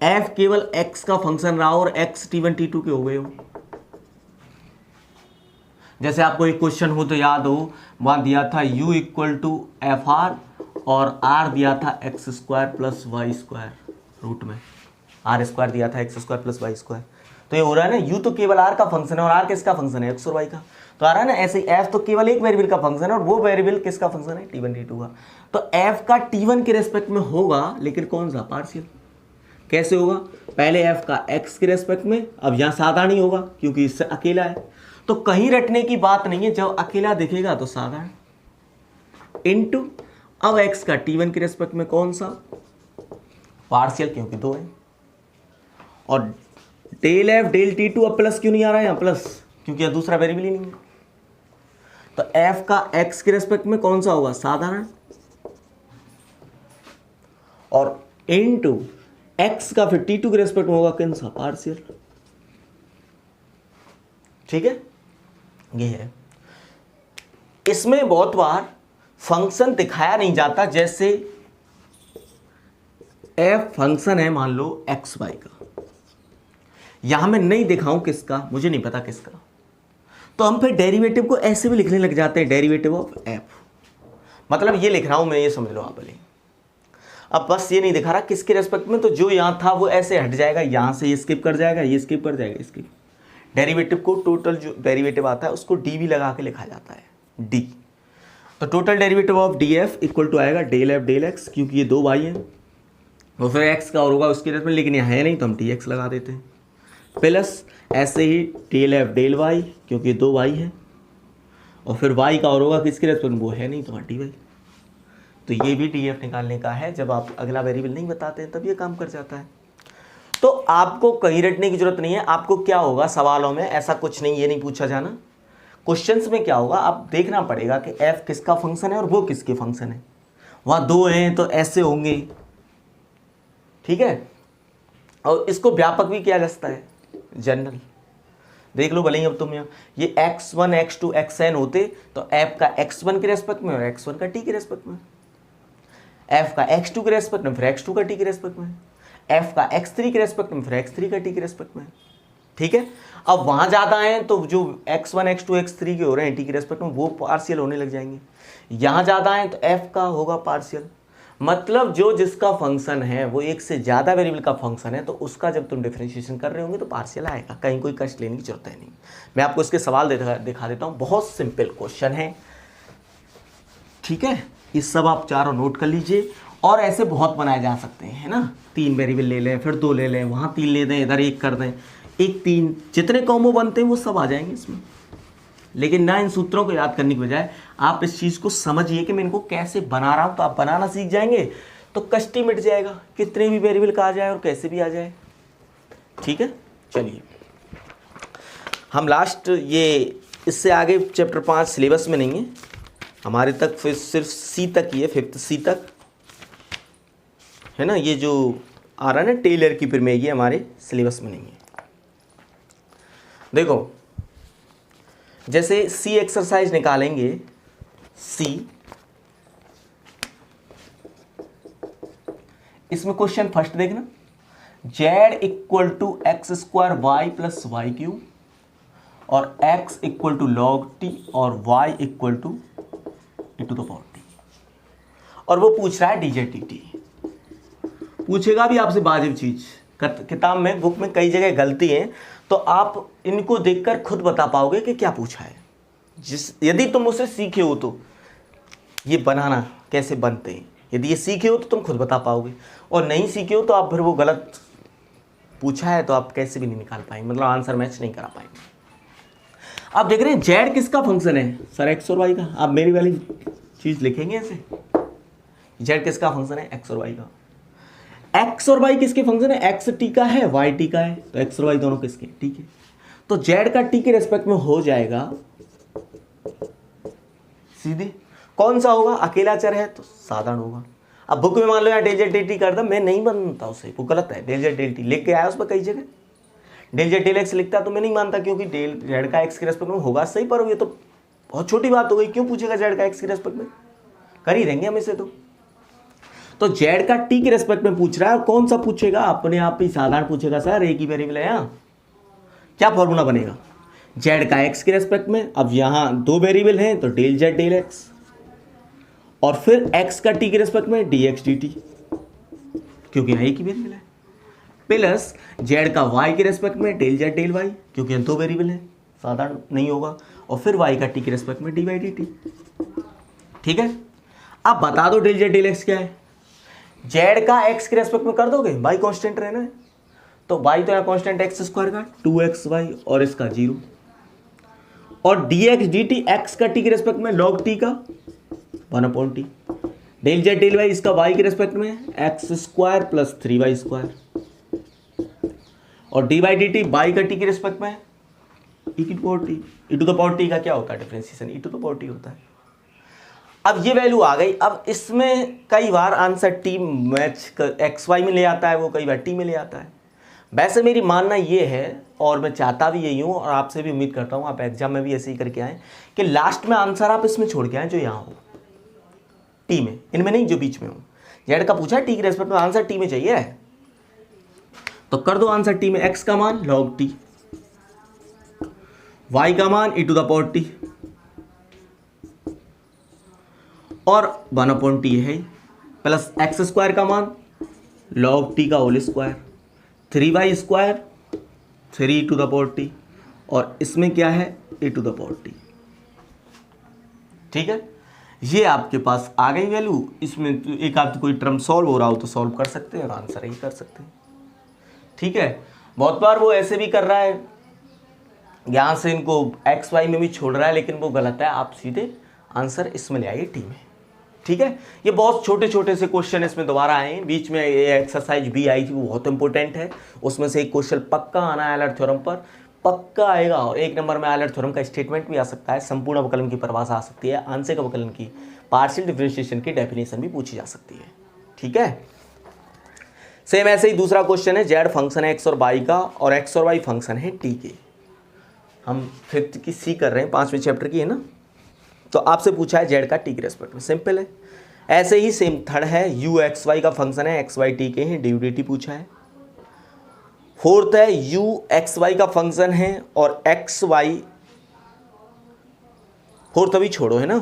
f केवल x का फंक्शन रहा और x t1 t2 के हो गए हो। जैसे आपको एक क्वेश्चन हो तो याद हो, वहां दिया था u equal to f r और r दिया था x square plus y square, root में r स्क्वायर दिया था x square plus y square. तो ये हो रहा है ना, u तो केवल r का फंक्शन है और r किसका फंक्शन है, x और y का। तो आ रहा है ना, ऐसे ही f तो केवल एक वेरिएबल का फंक्शन है और वो वेरिएबल किसका फंक्शन है, t1 t2 का। तो f का t1 के रेस्पेक्ट में होगा, लेकिन कौन सा, पार्शियल। कैसे होगा, पहले f का x के रेस्पेक्ट में, अब यहाँ साधारण ही होगा क्योंकि इससे अकेला है, तो कहीं रटने की बात नहीं है, जब अकेला दिखेगा तो साधारण, इनटू अब x का t1 के रेस्पेक्ट में कौन सा, पार्शियल क्योंकि 2 है। और डेल f डेल t2 अब प्लस क्यों नहीं आ रहा है यहाँ, प्लस क्योंकि यह दूसरा वेरिएबल ही नहीं है। तो f का x के रेस्पेक्ट में कौन सा होगा, साधारण, और इनटू x का फिर t2 के रेस्पेक्ट में होगा कौन सा, पार्शियल। ठीक है, ये है। इसमें बहुत बार फंक्शन दिखाया नहीं जाता, जैसे f फंक्शन है मान लो एक्स वाई का, यहां मैं नहीं दिखाऊं किसका, मुझे नहीं पता किसका, तो हम फिर डेरिवेटिव को ऐसे भी लिखने लग जाते हैं, डेरिवेटिव ऑफ f, मतलब ये लिख रहा हूं मैं, ये समझ लो आप भले। अब बस ये नहीं दिखा रहा किसके रेस्पेक्ट में, तो जो यहां था वो ऐसे हट जाएगा, यहां से ये स्किप कर जाएगा, ये स्किप कर जाएगा, स्किप। डेरिवेटिव को टोटल जो डेरिवेटिव आता है उसको डी भी लगा के लिखा जाता है, डी। तो total derivative of d f equal to आएगा डेल एफ डेल एक्स, क्योंकि ये 2 y हैं और फिर एक्स का और होगा उसके रेस्पेक्ट में, लेकिन यहाँ है नहीं तो हम डी एक्स लगा देते हैं, प्लस ऐसे ही डेल एफ डेल वाई क्योंकि 2 y है, और फिर y का और होगा किसके रेस्पेक्ट में, वो है नहीं तो डी वाई। तो ये भी डी एफ निकालने का है, जब आप अगला वेरिएबल नहीं बताते हैं तब ये काम कर जाता है। तो आपको कहीं रटने की जरूरत नहीं है। आपको क्या होगा, सवालों में ऐसा कुछ नहीं, ये नहीं पूछा जाना, क्वेश्चंस में क्या होगा, आप देखना पड़ेगा कि f किसका फंक्शन है और वो किसके फंक्शन है। वहां 2 हैं तो ऐसे होंगे, ठीक है। और इसको व्यापक भी किया जा सकता है, जनरल देख लो भले ही। अब तुम यहाँ ये x1 x2 xn होते तो f का x1 के रेस्पेक्ट में और x1 का t के रेस्पेक्ट में, f का x2 के रेस्पेक्ट में फिर x2 का t के रेस्पेक्ट में, f का x3 के रेस्पेक्ट में फिर x3 का t के रेस्पेक्ट में, ठीक है। अब वहां ज्यादा हैं तो जो x1 x2 x3 के हो रहे हैं t के रेस्पेक्ट में वो पार्शियल होने लग जाएंगे। यहां ज्यादा हैं तो f का होगा पार्शियल, मतलब जो जिसका फंक्शन है वो एक से ज्यादा वेरिएबल का फंक्शन है तो उसका जब तुम डिफरेंशिएशन कर रहे होंगे तो पार्शियल आएगा, कहीं कोई कष्ट लेने की जरूरत है नहीं। मैं आपको इसके सवाल दिखा देता हूं, बहुत सिंपल क्वेश्चन है, ठीक है। ये सब आप चारों नोट कर लीजिए, और ऐसे बहुत बनाए जा सकते हैं, है ना। 3 वेरिएबल ले लें, फिर 2 ले लें, वहाँ 3 ले दें, इधर 1 कर दें, 1 3, जितने कॉम्बो बनते हैं वो सब आ जाएंगे इसमें। लेकिन ना इन सूत्रों को याद करने के बजाय आप इस चीज़ को समझिए कि मैं इनको कैसे बना रहा हूँ, तो आप बनाना सीख जाएंगे तो कष्ट ही मिट जाएगा, कितने भी वेरिएबल का आ जाए और कैसे भी आ जाए, ठीक है। चलिए हम लास्ट ये इससे आगे चैप्टर 5 सिलेबस में नहीं है हमारे तक, फिर सिर्फ सी तक ही है, 5th सी तक है ना। ये जो आ रहा है ना टेलर की प्रमेय, ये हमारे सिलेबस में नहीं है। देखो जैसे सी एक्सरसाइज निकालेंगे, सी इसमें क्वेश्चन फर्स्ट देखना, z equal to x square y plus y cube और x equal to log t और y equal to e to the power t, और वो पूछ रहा है dz dt। पूछेगा भी आपसे वाजिब चीज, किताब में बुक में कई जगह गलती है, तो आप इनको देखकर खुद बता पाओगे कि क्या पूछा है। यदि तुम उसे सीखे हो तो ये बनाना कैसे बनते हैं। यदि ये सीखे हो तो तुम खुद बता पाओगे, और नहीं सीखे हो तो आप फिर वो गलत पूछा है तो आप कैसे भी नहीं निकाल पाएंगे, मतलब आंसर मैच नहीं करा पाएंगे। आप देख रहे हैं जेड किसका फंक्शन है सर, एक्स और वाई का। आप मेरी वाली चीज लिखेंगे ऐसे, जेड किसका फंक्शन है, एक्स और वाई का। एक्स और वाई किसके फंक्शन है, एक्स टी का है, वाई टी का है, तो एक्स और वाई दोनों किसके, ठीक है। तो जेड का टी के रेस्पेक्ट में हो जाएगा सीधे, कौन सा होगा, अकेला चर है तो साधारण होगा। अब बुक में मान लो यार डेल जेड डेल टी कर दो, मैं नहीं बनता उसे, वो गलत है। डेल जेड डेल टी लिख के आया उस पर कई जगह, डेल जेड डेल एक्स लिखता तो मैं नहीं मानता, क्योंकि डेल जेड का एक्स के रेस्पेक्ट में होगा सही, पर ये तो बहुत छोटी बात हो गई, क्यों पूछेगा जेड का एक्स के रेस्पेक्ट में, कर ही देंगे हम इसे। तो जेड का टी के रेस्पेक्ट में पूछ रहा है, और कौन सा पूछेगा, अपने आप ही साधारण पूछेगा सर, एक ही वेरिएबल है यहाँ। क्या फॉर्मूला बनेगा, जेड का एक्स के रेस्पेक्ट में, अब यहाँ दो वेरिएबल हैं तो डेल जेड डेल एक्स, और फिर एक्स का टी के रेस्पेक्ट में डी एक्स डी टी, क्योंकि यहाँ एक ही वेरिएबल है, प्लस जेड का वाई के रेस्पेक्ट में डेल जेड डेल वाई, क्योंकि यहाँ दो वेरिएबल है, साधारण नहीं होगा, और फिर वाई का टी के रेस्पेक्ट में डी वाई डी टी। ठीक है, अब बता दो डेल जेड डेल एक्स क्या है। जेड का एक्स के रेस्पेक्ट में कर दोगे, वाई कांस्टेंट रहना है, तो वाई तो यहाँ कांस्टेंट एक्स स्क्वायर का 2xy और इसका 0, और D X D T X का टी के रेस्पेक्ट में लॉग टी का 1/t, del Z del Y इसका वाई के रेस्पेक्ट में X square plus 3y square, और D Y D T Y का टी के रेस्पेक्ट में E to the power T का क्या होता है differentiation, E to the power T होता है। अब ये वैल्यू आ गई। अब इसमें कई बार answer T match X Y में ले आता है, वो कई बार टी में ले आता है। वैसे मेरी मानना ये है, और मैं चाहता भी यही हूँ, और आपसे भी उम्मीद करता हूँ आप एग्जाम में भी ऐसे ही करके आएँ कि लास्ट में आंसर आप इसमें छोड़ के आए जो यहाँ हो, टी में, इनमें नहीं जो बीच में हो। जेड का पूछा है टी के रेस्पेक्ट में, आंसर टी में चाहिए, तो कर दो आंसर टी में। एक्स का मान लॉग टी, वाई का मान e to the power t, और 1/t है, प्लस एक्स स्क्वायर का मान लॉग टी का whole square, 3y square 3 to the power t, और इसमें क्या है a to the power t. ठीक है, ये आपके पास आ गई वैल्यू। इसमें एक आध कोई टर्म सॉल्व हो रहा हो तो सॉल्व कर सकते हैं और आंसर ही कर सकते हैं। ठीक है, बहुत बार वो ऐसे भी कर रहा है, यहाँ से इनको एक्स वाई में भी छोड़ रहा है, लेकिन वो गलत है, आप सीधे आंसर इसमें ले आइए टी में। ठीक है, ये बहुत छोटे छोटे से क्वेश्चन इसमें दोबारा आए। बीच में ये एक्सरसाइज भी आई थी, वो बहुत इंपॉर्टेंट है, उसमें से एक क्वेश्चन पक्का आना है आयलर थ्योरम पर, पक्का आएगा। और एक नंबर में आयलर थ्योरम का स्टेटमेंट भी आ सकता है, संपूर्ण अवकलन की परिभाषा आ सकती है, आंशिक अवकलन की, पार्शियल डिफरेंशिएशन की डेफिनेशन भी पूछी जा सकती है। ठीक है, सेम ऐसे ही दूसरा क्वेश्चन है, जेड फंक्शन है एक्स और वाई का, और एक्स और वाई फंक्शन है टी के। हम 5th की सी कर रहे हैं, 5वें चैप्टर की है ना, तो आपसे पूछा है जेड का टी के रेस्पेक्ट में, सिंपल है। ऐसे ही सेम थर्ड है, यू एक्स वाई का फंक्शन है, एक्स वाई टी के हैं, डी यू डी टी पूछा है। फोर्थ है, यू एक्स वाई का फंक्शन है और एक्स वाई, फोर्थ अभी छोड़ो है ना।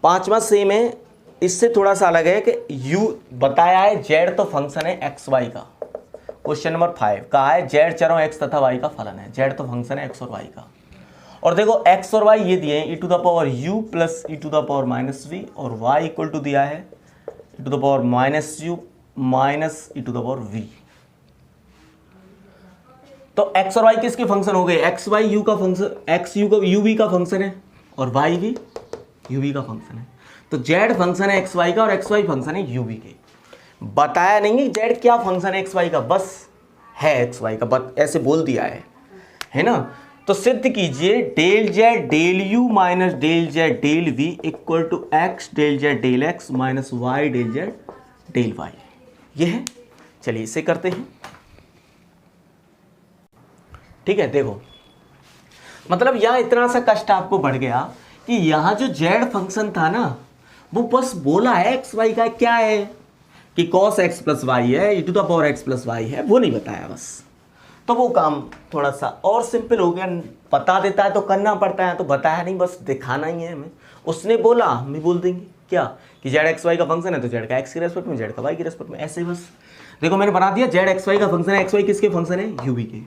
पांचवा सेम है, इससे थोड़ा सा अलग है कि यू बताया है जेड तो फंक्शन है एक्स वाई का। क्वेश्चन नंबर 5 कहा है जेड चरों एक्स तथा वाई का फलन है, जेड तो फंक्शन है एक्स और वाई का। और देखो एक्स और वाई ये दिए हैं, E to the power U plus E to the power minus V, और वाई इक्वल टू दिया है E to the power minus U minus E to the power V. तो एक्स और वाई किसके फंक्शन हो गए, एक्स वाई यू का function, X U का यू वी का फंक्शन है, और वाई भी यू वी का फंक्शन है। तो जेड फंक्शन है एक्स वाई का और एक्स वाई फंक्शन है यू वी के। बताया नहीं है जेड क्या फंक्शन है एक्स वाई का, बस है एक्स वाई का, बस ऐसे बोल दिया है ना। तो सिद्ध कीजिए del Z del you minus del Z del v equal to x del Z del x minus y del Z del y, ये है। चलिए इसे करते हैं। ठीक है, देखो मतलब यहां इतना सा कष्ट आपको बढ़ गया कि यहां जो जेड फंक्शन था ना, वो बस बोला है एक्स वाई का क्या है कि cos x प्लस वाई है, E to the power X plus Y है, वो नहीं बताया बस। तो वो काम थोड़ा सा और सिंपल हो गया, बता देता है तो करना पड़ता है, तो बताया नहीं, बस दिखाना ही है हमें। उसने बोला हम भी बोल देंगे क्या कि जेड एक्स वाई का फंक्शन है तो जेड का एक्स के रेस्पेक्ट में, जेड का वाई के रेस्पेक्ट में, ऐसे बस। देखो मैंने बना दिया जेड एक्स वाई का फंक्शन है, एक्स वाई किसके फंक्शन है, यू वी के।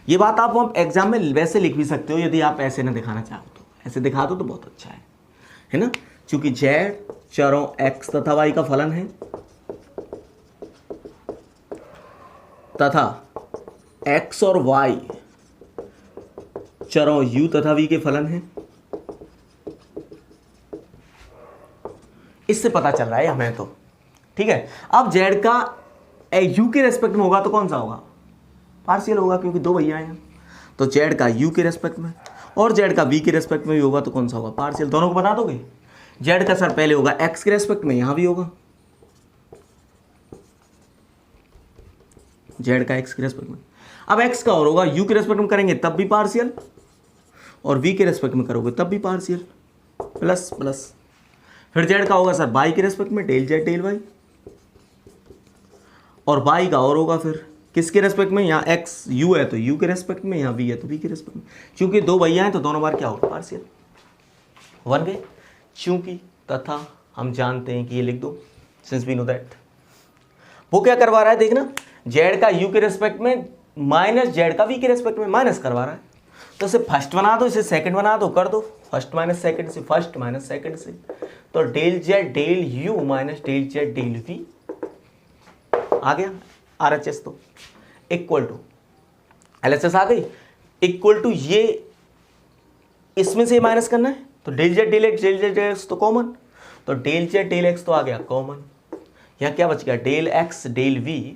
ये बात आप एग्जाम में वैसे लिख भी सकते हो यदि आप ऐसे ना दिखाना चाहो तो, ऐसे दिखा दो तो बहुत अच्छा है ना। क्योंकि जेड चरों एक्स तथा वाई का फलन है तथा एक्स और वाई चरों यू तथा वी के फलन है। इससे पता चल रहा है हमें तो, ठीक है। अब जेड का यू के रेस्पेक्ट में होगा तो कौन सा होगा, पार्शियल होगा, क्योंकि दो भैया हैं। तो जेड का यू के रेस्पेक्ट में और जेड का वी के रेस्पेक्ट में भी होगा तो कौन सा होगा, पार्शियल। दोनों को बता दोगे। जेड का सर पहले होगा एक्स के रेस्पेक्ट में, यहां भी होगा जेड का एक्स के रेस्पेक्ट में। अब एक्स का और होगा यू के रेस्पेक्ट में करेंगे तब भी पार्शियल, और वी के रेस्पेक्ट में करोगे तब भी पार्शियल, प्लस प्लस। फिर जेड का होगा सर वाई के रेस्पेक्ट में, डेल जेड डेल वाई, और वाई का और होगा फिर किसके रेस्पेक्ट में, यहाँ एक्स यू है तो यू के रेस्पेक्ट में, यहाँ वी है तो वी के रेस्पेक्ट में। क्योंकि दो भैया हैं तो दोनों बार क्या होगा, पार्शियल बन गए। चूंकि तथा हम जानते हैं कि ये लिख दो, सिंस वी नो दैट। वो क्या करवा रहा है देखना, जेड का यू के रेस्पेक्ट में माइनस जेड का वी के रेस्पेक्ट में माइनस करवा रहा है। तो इसे फर्स्ट बना दो, इसे सेकंड बना दो, कर दो फर्स्ट माइनस सेकंड से, फर्स्ट माइनस सेकंड से। तो del Z del you minus del Z del V आ गया RHS, तो इक्वल टू LHS आ गई, इक्वल टू ये इसमें से माइनस करना है तो डेल जेड डेल एक्स तो कॉमन, तो डेल जेड डेल एक्स तो आ गया कॉमन। यहां क्या बच गया, del X del V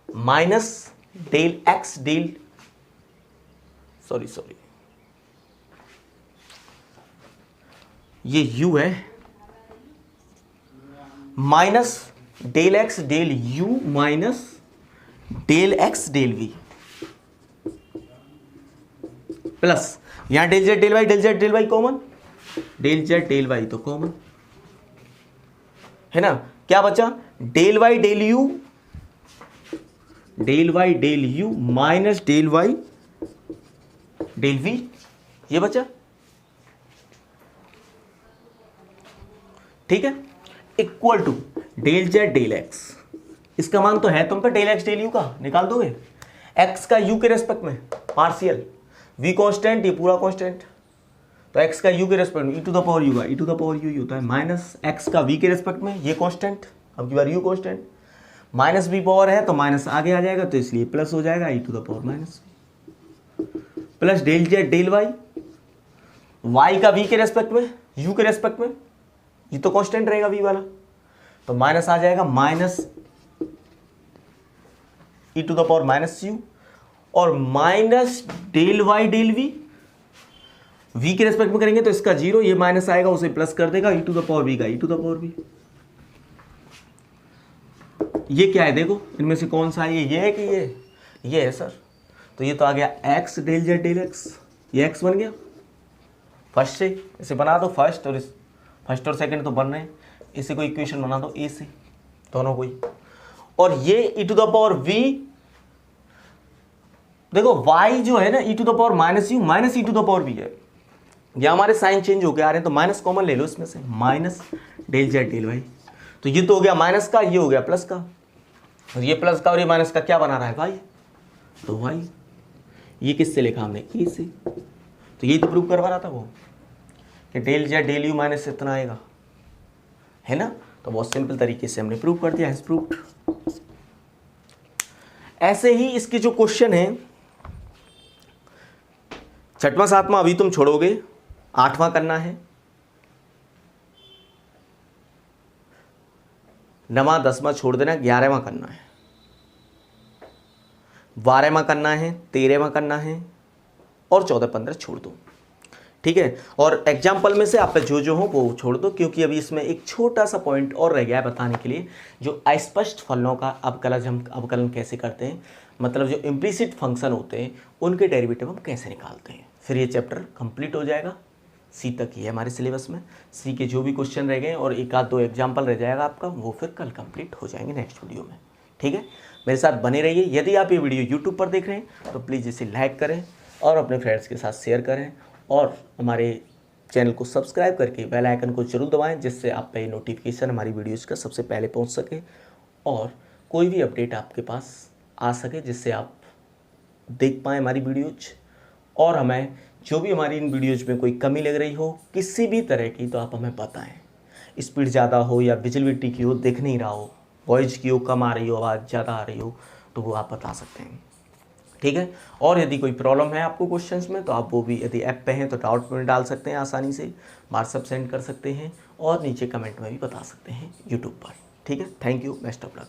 minus del X del sorry ये यू है, minus del X del you minus del X del V, plus यहां del Z del Y common, del Z del Y तो common है ना। क्या बचा, del Y del you minus del Y del we, ये बचा, ठीक है। Equal to del Z del x, इसका मान तो है तुम पे डेल एक्स डेल यू का, निकाल दोगे। एक्स का यू के रेस्पेक्ट में पार्शियल, वी कांस्टेंट, ये पूरा कांस्टेंट, तो एक्स का यू के रेस्पेक्ट में E to the power U का E to the power U होता है, माइनस एक्स का वी के रेस्पेक्ट में ये कांस्टेंट, अब की बार U constant, minus V power है तो माइनस आगे आ जाएगा तो इसलिए प्लस हो जाएगा E to the power minus, plus del Z del Y, Y का वी के रेस्पेक्ट में यू के रेस्पेक्ट में, ये तो कांस्टेंट रहेगा वी वाला, तो माइनस आ जाएगा minus E to the power minus U, और minus del Y del V के रेस्पेक्ट में करेंगे तो इसका जीरो, ये माइनस आएगा उसे प्लस कर देगा, ई टू द पावर वी का E to the power we. ये क्या है देखो, इनमें से कौन सा है, ये है कि ये है सर, तो ये तो आ गया x del Z del x, ये एक्स बन गया फर्स्ट से, इसे बना दो फर्स्ट और सेकंड तो बन रहे हैं, इसे कोई इक्वेशन बना दो ए से, दोनों कोई, और ये E to the power V, देखो y जो है ना E to the power minus U minus E to the power V है, ये हमारे साइन चेंज होके आ रहे हैं तो माइनस कॉमन ले लो इसमें से, minus del Z del Y, तो ये तो हो गया माइनस का, ये हो गया प्लस का, और ये प्लस का और ये माइनस का क्या बना रहा है वाई, तो वाई, ये किससे लिखा हमने, ए से, तो ये तो प्रूव करवा रहा था वो कि del Z del you minus से इतना आएगा, है ना। तो बहुत सिंपल तरीके से हमने प्रूव कर दिया, हैज प्रूव्ड। ऐसे ही इसके जो क्वेश्चन है, छठवां सातवां अभी तुम छोड़ोगे, आठवां करना है, नवां 10वां छोड़ देना, 11वां करना है, 12वां करना है, 13वां करना है, और 14 15 छोड़ दो, ठीक है। और एग्जाम्पल में से आप पे जो हो वो छोड़ दो, क्योंकि अभी इसमें एक छोटा सा पॉइंट और रह गया है बताने के लिए, जो अस्पष्ट फलनों का अवकलन कैसे करते हैं, मतलब जो इम्प्लिसिट फंक्शन होते हैं उनके डेरिवेटिव हम कैसे निकालते हैं। फिर ये चैप्टर कंप्लीट हो जाएगा, सी तक ही है हमारे सिलेबस में, सी के जो भी क्वेश्चन रह गए और एक आध दो एग्जाम्पल रह जाएगा आपका, वो फिर कल कंप्लीट हो जाएंगे नेक्स्ट वीडियो में, ठीक है। मेरे साथ बने रहिए। यदि आप ये वीडियो यूट्यूब पर देख रहे हैं तो प्लीज़ इसे लाइक करें और अपने फ्रेंड्स के साथ शेयर करें, और हमारे चैनल को सब्सक्राइब करके बेल आइकन को जरूर दबाएं, जिससे आप पे नोटिफिकेशन हमारी वीडियोज़ का सबसे पहले पहुंच सके और कोई भी अपडेट आपके पास आ सके, जिससे आप देख पाएँ हमारी वीडियोज और हमें जो भी हमारी इन वीडियोज़ में कोई कमी लग रही हो किसी भी तरह की, तो आप हमें बताएं। स्पीड ज़्यादा हो या विजिबिलिटी की हो, दिख नहीं रहा हो, वॉइस की हो कम आ रही हो, आवाज़ ज़्यादा आ रही हो, तो वो आप बता सकते हैं। ठीक है। और यदि कोई प्रॉब्लम है आपको क्वेश्चंस में, तो आप वो भी यदि ऐप पे हैं तो डाउट में डाल सकते हैं, आसानी से व्हाट्सएप सेंड कर सकते हैं और नीचे कमेंट में भी बता सकते हैं यूट्यूब पर। ठीक है। Thank you, best of luck.